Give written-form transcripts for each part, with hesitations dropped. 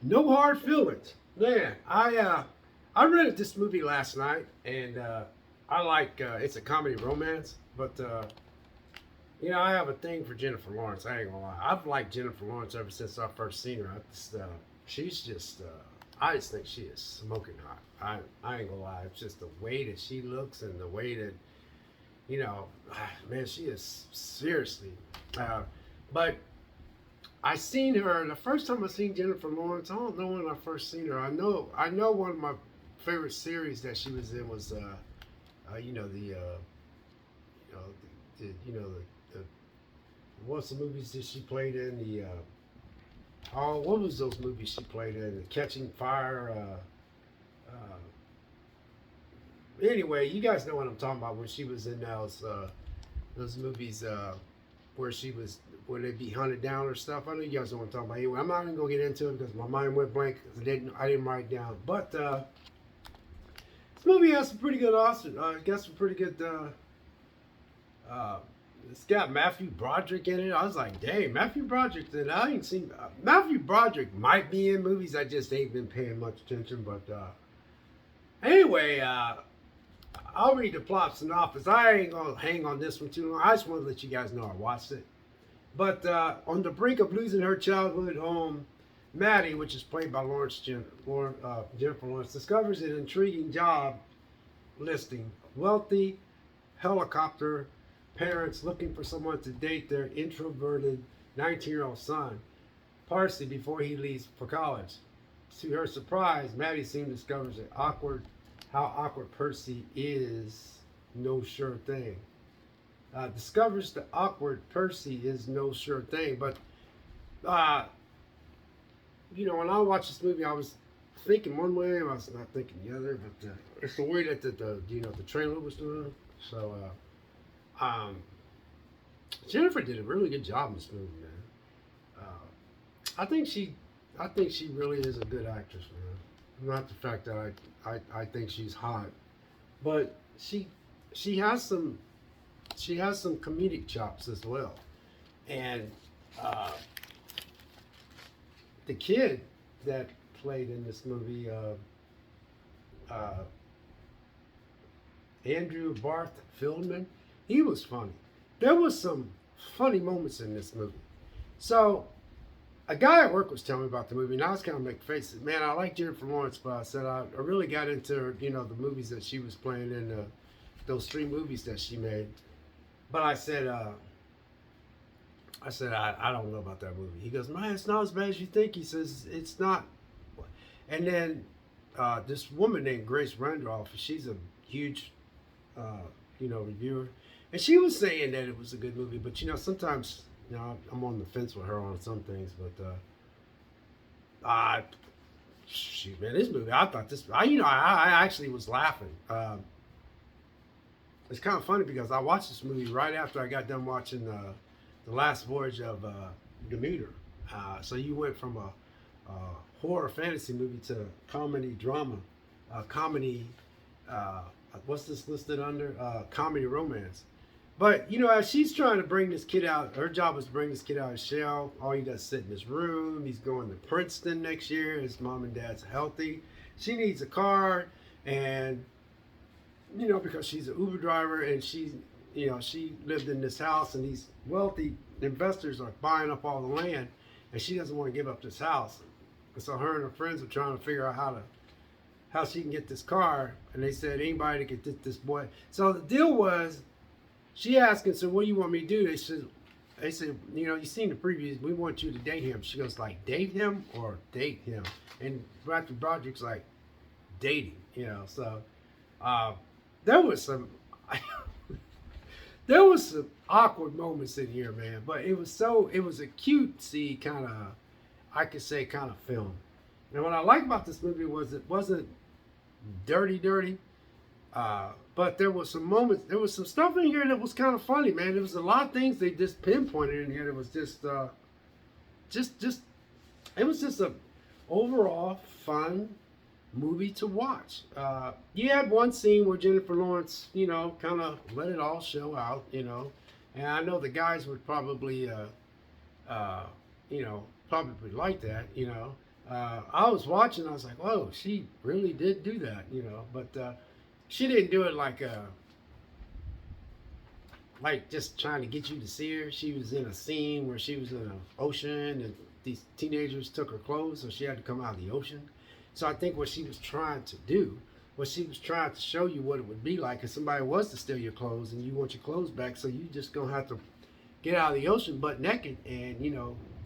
No hard feelings, man. I rented this movie last night, and I like it's a comedy romance, but I have a thing for Jennifer Lawrence. I ain't gonna lie, I've liked Jennifer Lawrence ever since I first seen her. She's just I just think she is smoking hot. I ain't gonna lie, it's just the way that she looks and the way that you know, man, she is seriously. Uh, but I seen her the first time I seen Jennifer Lawrence. I don't know when I first seen her. I know one of my favorite series that she was in was you know the you know the what's the movies that she played in the oh what was those movies she played in, the Catching Fire. Anyway, you guys know what I'm talking about when she was in those movies where she was where they be hunted down or stuff. I know you guys know what I'm talking about. Anyway, I'm not even gonna get into it because my mind went blank. I didn't write it down. But this movie has some pretty good Oscars. Got some pretty good. Uh, it's got Matthew Broderick in it. I was like, dang, Matthew Broderick. That I ain't seen. Matthew Broderick might be in movies. I just ain't been paying much attention. But anyway, I'll read the plot synopsis. I ain't gonna hang on this one too long. I just want to let you guys know I watched it. But on the brink of losing her childhood home, Maddie, which is played by Jennifer Lawrence, discovers an intriguing job listing. Wealthy helicopter parents looking for someone to date their introverted 19-year-old son, Parsley, before he leaves for college. To her surprise, Maddie soon discovers how awkward Percy is no sure thing. Discovers the awkward Percy is no sure thing. But uh, when I watched this movie, I was thinking one way, I was not thinking the other. But it's the way that the trailer was doing. So Jennifer did a really good job in this movie, man. I think she really is a good actress, man. Not the fact that I think she's hot, but she has some comedic chops as well. And uh, the kid that played in this movie, uh, Andrew Barth Fieldman, he was funny. There was some funny moments in this movie. So a guy at work was telling me about the movie, and I was kind of making faces. Man, I like Jennifer Lawrence, but I said I really got into her, the movies that she was playing in, those three movies that she made. But I don't know about that movie. He goes, man, it's not as bad as you think. He says it's not. And then this woman named Grace Randolph, she's a huge, reviewer, and she was saying that it was a good movie. But sometimes I'm on the fence with her on some things. But shoot, man, this movie, I thought I actually was laughing. It's kind of funny because I watched this movie right after I got done watching the Last Voyage of Demeter. So you went from a horror fantasy movie to comedy drama, comedy. What's this listed under? Comedy romance. But as she's trying to bring this kid out, her job was to bring this kid out of his shell. All he does is sit in his room. He's going to Princeton next year. His mom and dad's healthy. She needs a car, and because she's an Uber driver, and she lived in this house, and these wealthy investors are buying up all the land, and she doesn't want to give up this house. And so her and her friends are trying to figure out how she can get this car, and they said anybody that could get this boy. So the deal was, she asked and said, "What do you want me to do?" They said, you seen the previews. We want you to date him. She goes like, "Date him or date him?" And Matthew Broderick's like, "Dating," So there was some there was some awkward moments in here, man. But it was a cutesy kind of, I could say, kind of film. And what I like about this movie was it wasn't dirty. But there was some moments, there was some stuff in here that was kind of funny, man. There was a lot of things they just pinpointed in here that was just it was just a overall fun movie to watch. You had one scene where Jennifer Lawrence, kind of let it all show out, and I know the guys would probably, probably like that, I was watching. I was like, whoa, she really did do that, you know. But she didn't do it like just trying to get you to see her. She was in a scene where she was in an ocean and these teenagers took her clothes, so she had to come out of the ocean. So I think what she was trying to do was she was trying to show you what it would be like if somebody was to steal your clothes and you want your clothes back. So you just gonna have to get out of the ocean butt naked and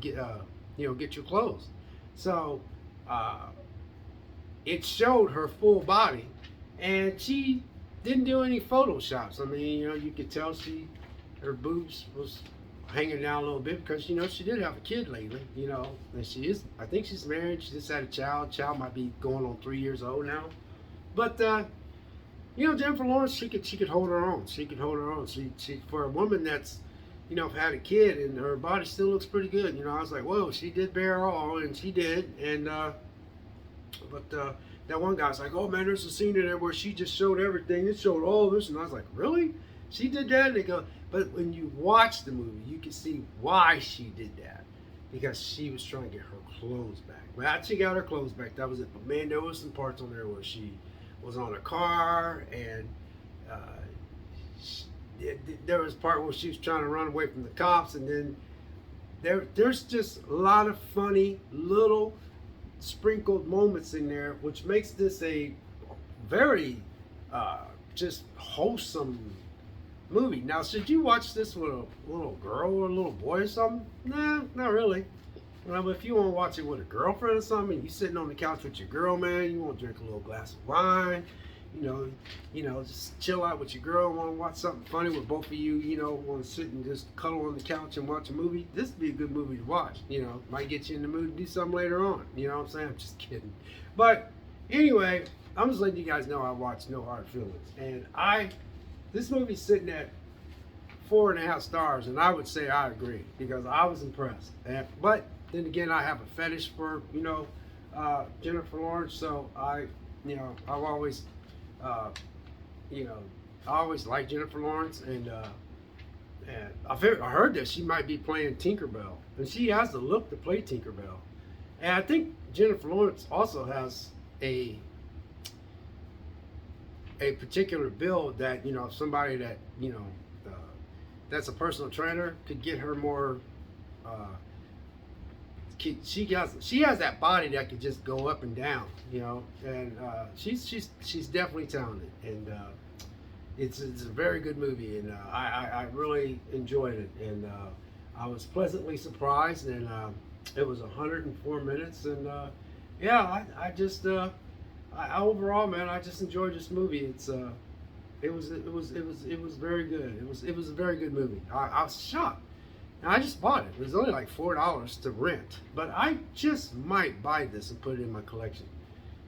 get your clothes. So uh, it showed her full body, and she didn't do any photoshops. I mean, you could tell her boobs was hanging down a little bit because she did have a kid lately, and I think she's married. She just had a child. Child might be going on 3 years old now, but Jennifer Lawrence, she could hold her own. She could hold her own. She for a woman that's had a kid and her body still looks pretty good. I was like, whoa, she did bear all, and she did, and but that one guy's like, oh man, there's a scene in there where she just showed everything. It showed all this. And I was like, really? She did that? And they go, but when you watch the movie, you can see why she did that. Because she was trying to get her clothes back. But she got her clothes back. That was it. But man, there was some parts on there where she was on a car, and there was a part where she was trying to run away from the cops, and then there's just a lot of funny little sprinkled moments in there, which makes this a very just wholesome movie. Now, should you watch this with a little girl or a little boy or something? Nah, not really. But if you want to watch it with a girlfriend or something, you sitting on the couch with your girl, man, you want to drink a little glass of wine, just chill out with your girl, want to watch something funny with both of you, want to sit and just cuddle on the couch and watch a movie, this would be a good movie to watch. Might get you in the mood to do something later on. You know what I'm saying? I'm just kidding. But anyway, I'm just letting you guys know I watched No Hard Feelings. And this movie's sitting at 4.5 stars, and I would say I agree because I was impressed. But then again, I have a fetish for, Jennifer Lawrence, so I've always I always liked Jennifer Lawrence, and I heard that she might be playing Tinkerbell, and she has the look to play Tinkerbell. And I think Jennifer Lawrence also has a particular build that somebody that that's a personal trainer could get her more. She has that body that could just go up and down, and she's definitely talented, and it's a very good movie, and I really enjoyed it, and I was pleasantly surprised, and it was 104 minutes, and overall, man, I just enjoyed this movie. It was very good. It was a very good movie. I was shocked. And I just bought it. It was only like $4 to rent. But I just might buy this and put it in my collection.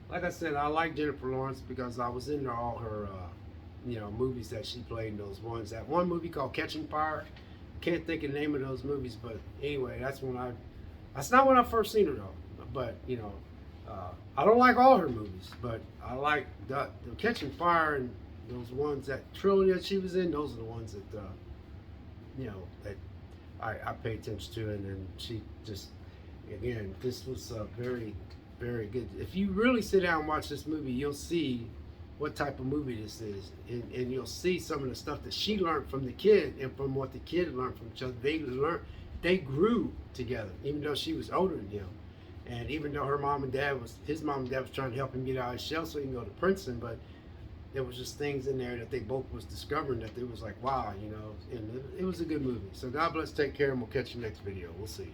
Like I said, I like Jennifer Lawrence because I was into all her, movies that she played in those ones. That one movie called Catching Fire. Can't think of the name of those movies, but anyway, that's not when I first seen her though. But I don't like all her movies, but I like the Catching Fire and those ones, that trilogy that she was in. Those are the ones that that I pay attention to, and then she just, again, this was very, very good. If you really sit down and watch this movie, you'll see what type of movie this is, and you'll see some of the stuff that she learned from the kid and from what the kid learned from each other. They grew together, even though she was older than him, and even though his mom and dad was trying to help him get out of his shell so he can go to Princeton, but there was just things in there that they both was discovering that it was like, wow, and it was a good movie. So God bless, take care, and we'll catch you next video. We'll see you.